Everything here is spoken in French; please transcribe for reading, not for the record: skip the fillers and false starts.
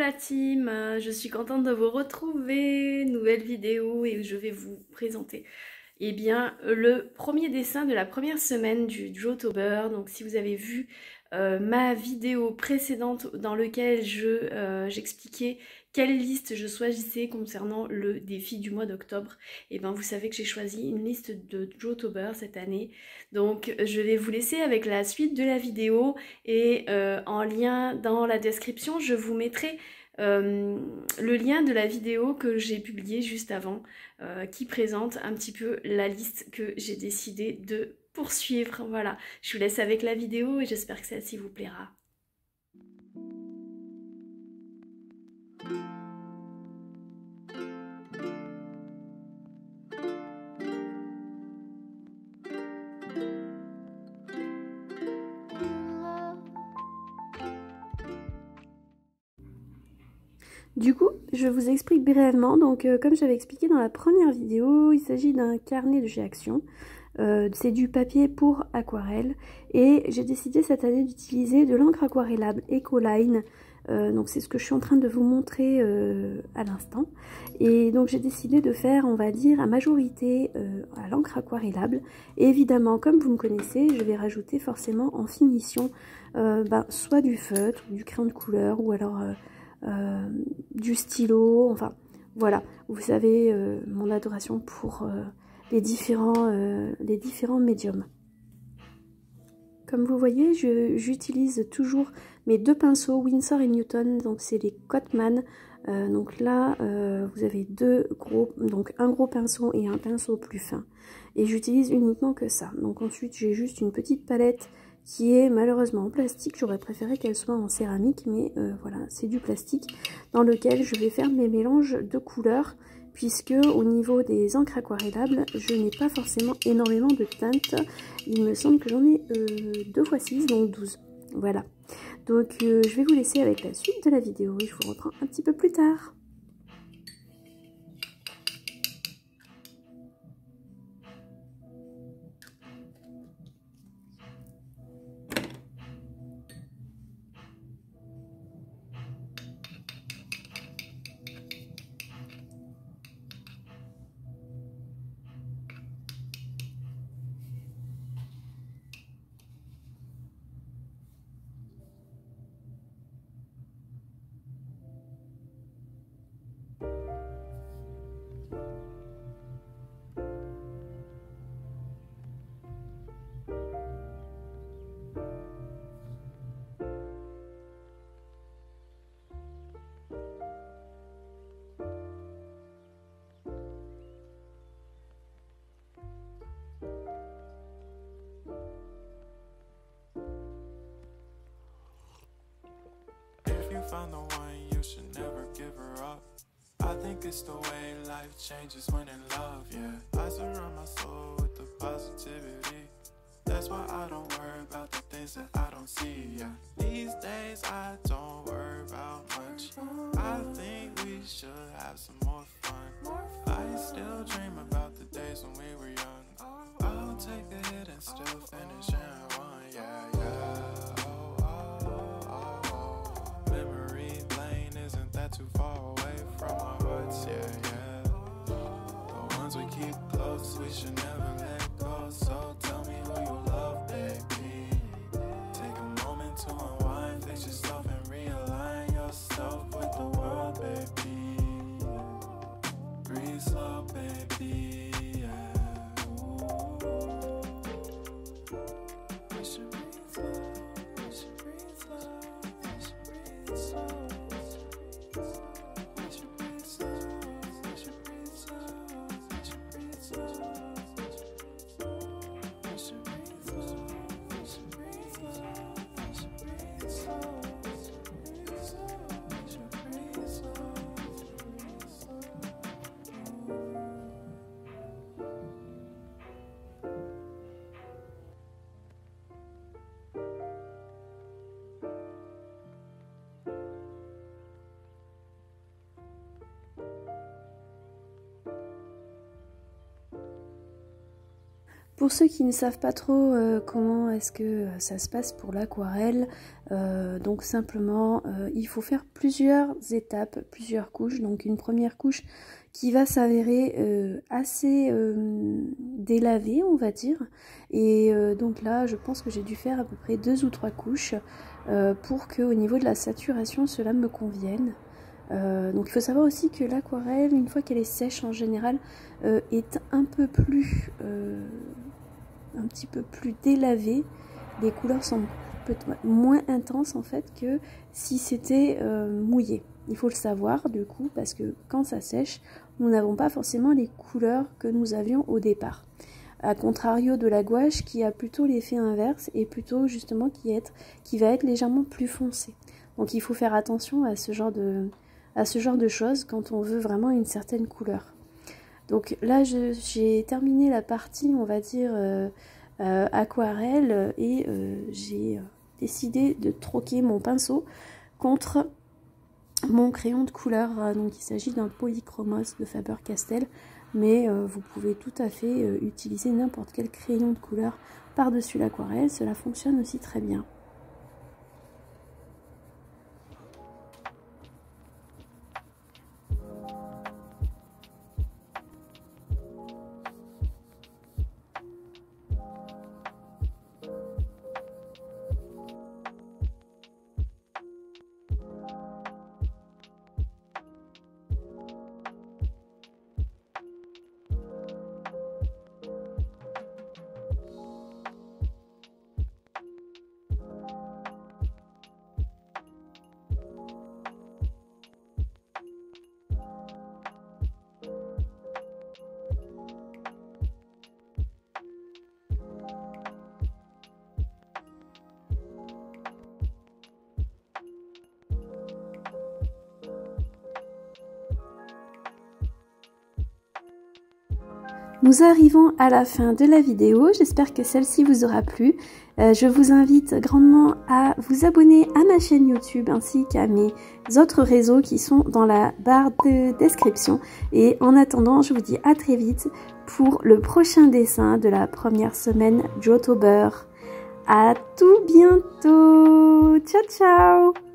la team, je suis contente de vous retrouver, nouvelle vidéo et je vais vous présenter le premier dessin de la première semaine du Drawtober. Donc si vous avez vu ma vidéo précédente dans laquelle j'expliquais quelle liste je choisissais concernant le défi du mois d'octobre, et ben vous savez que j'ai choisi une liste de Drawtober cette année. Donc je vais vous laisser avec la suite de la vidéo et en lien dans la description je vous mettrai le lien de la vidéo que j'ai publiée juste avant qui présente un petit peu la liste que j'ai décidé de poursuivre. Voilà, je vous laisse avec la vidéo et j'espère que celle-ci vous plaira. Du coup, je vous explique brièvement. Donc, comme j'avais expliqué dans la première vidéo, il s'agit d'un carnet de chez Action. C'est du papier pour aquarelle et j'ai décidé cette année d'utiliser de l'encre aquarellable Ecoline. Donc c'est ce que je suis en train de vous montrer à l'instant. Et donc j'ai décidé de faire, on va dire, à majorité à l'encre aquarellable. Et évidemment, comme vous me connaissez, je vais rajouter forcément en finition soit du feutre, du crayon de couleur ou alors du stylo. Enfin voilà, vous savez mon adoration pour les différents médiums. Comme vous voyez, j'utilise toujours mes deux pinceaux Winsor et Newton, donc c'est les Cotman. Donc là, vous avez un gros pinceau et un pinceau plus fin. Et j'utilise uniquement que ça. Donc ensuite, j'ai juste une petite palette qui est malheureusement en plastique. J'aurais préféré qu'elle soit en céramique, mais voilà, c'est du plastique dans lequel je vais faire mes mélanges de couleurs. Puisque au niveau des encres aquarellables, je n'ai pas forcément énormément de teintes. Il me semble que j'en ai 2 x 6, donc 12. Voilà. Donc je vais vous laisser avec la suite de la vidéo et je vous reprends un petit peu plus tard. Found the one, you should never give her up. I think it's the way life changes when in love, yeah. I surround my soul with the positivity. That's why I don't worry about the things that I don't see, yeah. These days I don't worry about much. I think we should have some more fun. I still dream about the days when we were young. I'll take a hit and still finish in one, yeah, yeah. Too far away from our hearts, yeah, yeah. The ones we keep close, we should never let go. So tell me who you love, baby. Take a moment to unwind, fix yourself and realign yourself with the world, baby. Breathe slow, baby, yeah. We should breathe slow, we should breathe slow, we should breathe slow. Pour ceux qui ne savent pas trop comment est-ce que ça se passe pour l'aquarelle, donc simplement il faut faire plusieurs étapes, plusieurs couches. Donc une première couche qui va s'avérer assez délavée, on va dire. Et donc là, je pense que j'ai dû faire à peu près 2 ou 3 couches pour que au niveau de la saturation, cela me convienne. Donc il faut savoir aussi que l'aquarelle, une fois qu'elle est sèche en général, est un petit peu plus délavée. Les couleurs sont moins intenses en fait que si c'était mouillé. Il faut le savoir du coup, parce que quand ça sèche, nous n'avons pas forcément les couleurs que nous avions au départ. A contrario de la gouache qui a plutôt l'effet inverse et plutôt justement qui va être légèrement plus foncé. Donc il faut faire attention à ce genre de choses quand on veut vraiment une certaine couleur. Donc là j'ai terminé la partie, on va dire, aquarelle et j'ai décidé de troquer mon pinceau contre mon crayon de couleur. Donc il s'agit d'un Polychromos de Faber-Castell, mais vous pouvez tout à fait utiliser n'importe quel crayon de couleur par-dessus l'aquarelle, cela fonctionne aussi très bien. Nous arrivons à la fin de la vidéo, j'espère que celle-ci vous aura plu. Je vous invite grandement à vous abonner à ma chaîne YouTube ainsi qu'à mes autres réseaux qui sont dans la barre de description. Et en attendant, je vous dis à très vite pour le prochain dessin de la première semaine d'October. À tout bientôt. Ciao ciao.